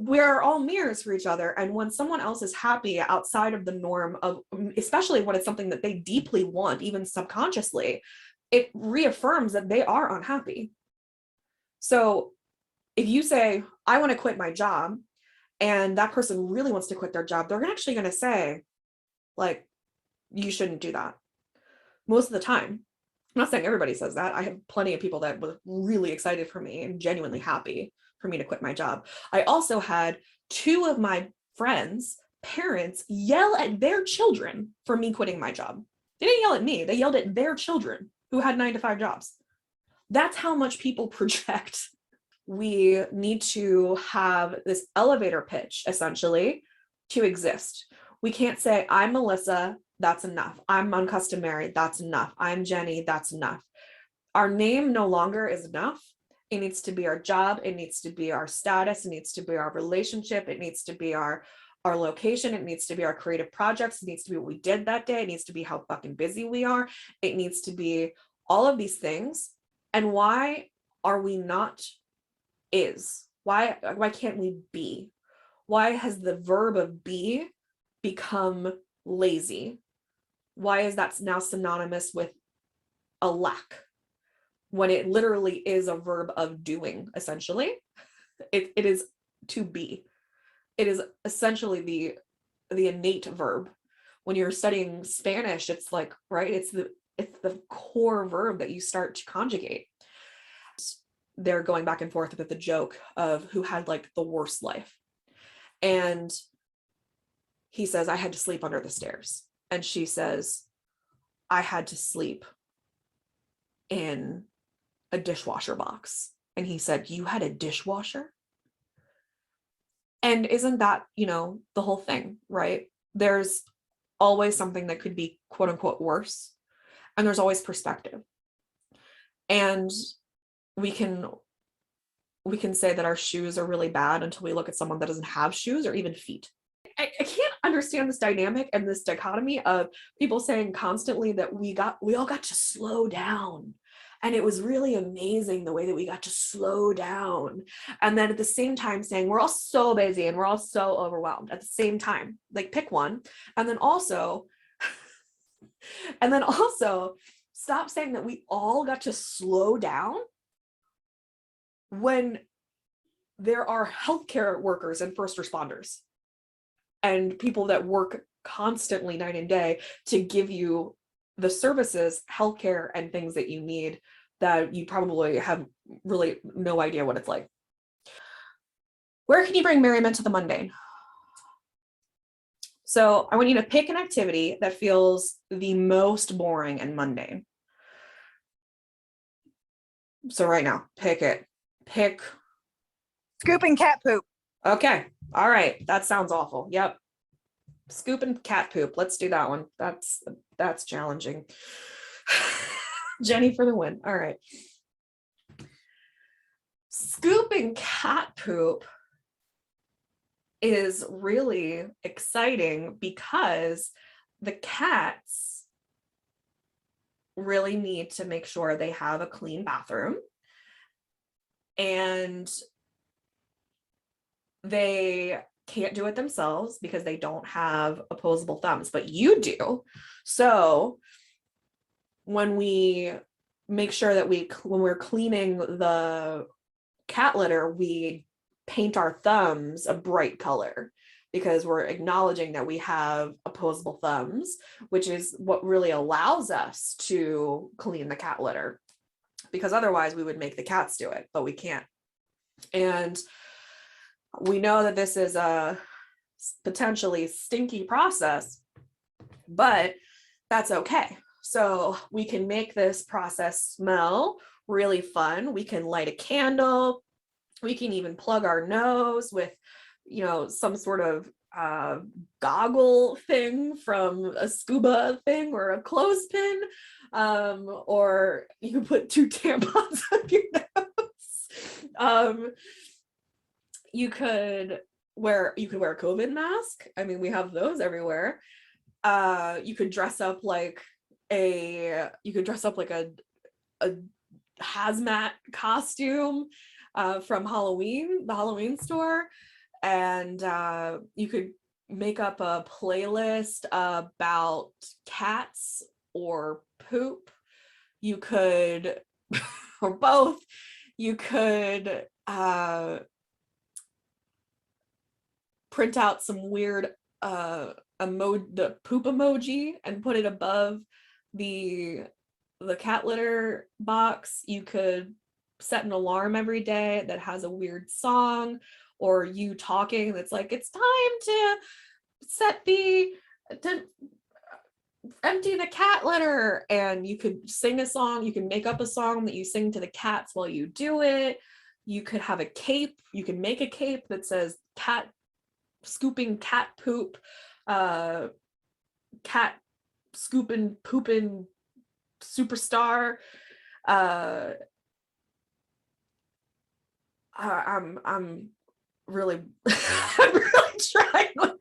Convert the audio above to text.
we're all mirrors for each other. And when someone else is happy outside of the norm of, especially when it's something that they deeply want, even subconsciously, it reaffirms that they are unhappy. So if you say, I want to quit my job, and that person really wants to quit their job, they're actually going to say, like, you shouldn't do that. Most of the time. I'm not saying everybody says that. I have plenty of people that were really excited for me and genuinely happy for me to quit my job. I also had 2 of my friends' parents yell at their children for me quitting my job. They didn't yell at me. They yelled at their children who had 9-to-5 jobs. That's how much people project. We need to have this elevator pitch, essentially, to exist. We can't say, I'm Melissa, that's enough. I'm uncustomary, that's enough. I'm Jenny, that's enough. Our name no longer is enough. It needs to be our job. It needs to be our status. It needs to be our relationship. It needs to be our location. It needs to be our creative projects. It needs to be what we did that day. It needs to be how fucking busy we are. It needs to be all of these things. And why are we not is? Why can't we be? Why has the verb of be become lazy? Why is that now synonymous with a lack when it literally is a verb of doing? Essentially, it is to be. It is essentially the innate verb. When you're studying Spanish, it's like, right, it's the core verb that you start to conjugate. They're going back and forth with the joke of who had like the worst life, and he says, I had to sleep under the stairs. And she says, I had to sleep in a dishwasher box. And he said, you had a dishwasher? And isn't that, the whole thing, right? There's always something that could be quote unquote worse. And there's always perspective. And we can say that our shoes are really bad until we look at someone that doesn't have shoes or even feet. I can't understand this dynamic and this dichotomy of people saying constantly that we all got to slow down. And it was really amazing the way that we got to slow down. And then at the same time saying we're all so busy and we're all so overwhelmed at the same time. Like, pick one. And then also stop saying that we all got to slow down when there are healthcare workers and first responders and people that work constantly night and day to give you the services, healthcare, and things that you need that you probably have really no idea what it's like. Where can you bring merriment to the mundane? So I want you to pick an activity that feels the most boring and mundane. So right now, pick it. Pick scooping cat poop. Okay. All right. That sounds awful. Yep. Scooping cat poop. Let's do that one. That's challenging. Jenny for the win. All right. Scooping cat poop is really exciting because the cats really need to make sure they have a clean bathroom, and they can't do it themselves because they don't have opposable thumbs, but you do. So when we make sure that when we're cleaning the cat litter, we paint our thumbs a bright color because we're acknowledging that we have opposable thumbs, which is what really allows us to clean the cat litter, because otherwise we would make the cats do it, but we can't. And we know that this is a potentially stinky process, but that's okay. So we can make this process smell really fun. We can light a candle. We can even plug our nose with, some sort of goggle thing from a scuba thing or a clothespin, or you can put 2 tampons up your nose. You could wear a COVID mask. I mean, we have those everywhere. You could dress up like a hazmat costume from Halloween, the Halloween store. and you could make up a playlist about cats or poop. You could, or both. You could print out some weird the poop emoji and put it above the cat litter box. You could set an alarm every day that has a weird song, or you talking that's like, it's time to to empty the cat litter, and you could sing a song. You can make up a song that you sing to the cats while you do it. You could have a cape. You can make a cape that says cat scooping cat poop, cat scooping pooping superstar. I'm really I'm really trying with